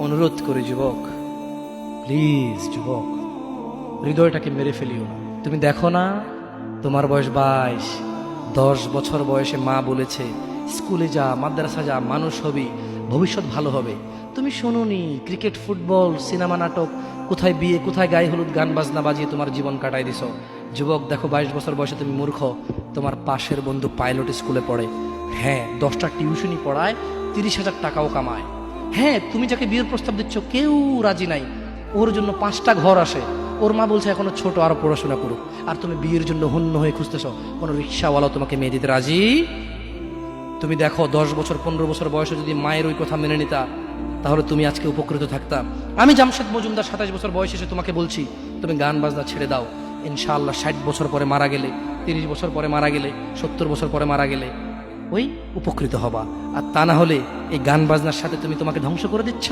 অনুরোধ করি যুবক, প্লিজ যুবক, হৃদয়টাকে মেরে ফেলিও না। তুমি দেখো না, তোমার বয়স 22, 10 বছর বয়সে মা বলেছে স্কুলে যা, মাদ্রাসা যা, মানুষ হবি, ভবিষ্যৎ ভালো হবে। তুমি শোনোনি ক্রিকেট, ফুটবল, সিনেমা, নাটক, কোথায় বিয়ে, কোথায় গায়ে হলুদ, গান বাজনা বাজিয়ে তোমার জীবন কাটাই দিছো। যুবক দেখো, 22 বছর বয়সে তুমি মূর্খ। তোমার পাশের বন্ধু পাইলট স্কুলে পড়ে, হ্যাঁ 10টা টিউশনি পড়ায়, 30,000 টাকাও কামায়। হ্যাঁ, তুমি যাকে বিয়ের প্রস্তাব দিচ্ছ কেউ রাজি নাই, ওর জন্য 5টা ঘর আসে, ওর মা বলছে এখনো ছোট, আরো পড়াশোনা করুক, আর তুমি বিয়ের জন্য হন্য হয়ে খুঁজতেছ। কোনো রিক্সাওয়ালাও তোমাকে মেয়ে দিতে রাজি। তুমি দেখো 10 বছর 15 বছর বয়সে যদি মায়ের ওই কথা মেনে নিতা, তাহলে তুমি আজকে উপকৃত থাকতা। আমি জামশেদ মজুমদার 27 বছর বয়সে এসে তোমাকে বলছি তুমি গান বাজনা ছেড়ে দাও। ইনশাআল্লাহ 60 বছর পরে মারা গেলে, 30 বছর পরে মারা গেলে, 70 বছর পরে মারা গেলে ওই উপকৃত হবা। আর তা না হলে এই গান বাজনার সাথে তুমি তোমাকে ধ্বংস করে দিচ্ছ।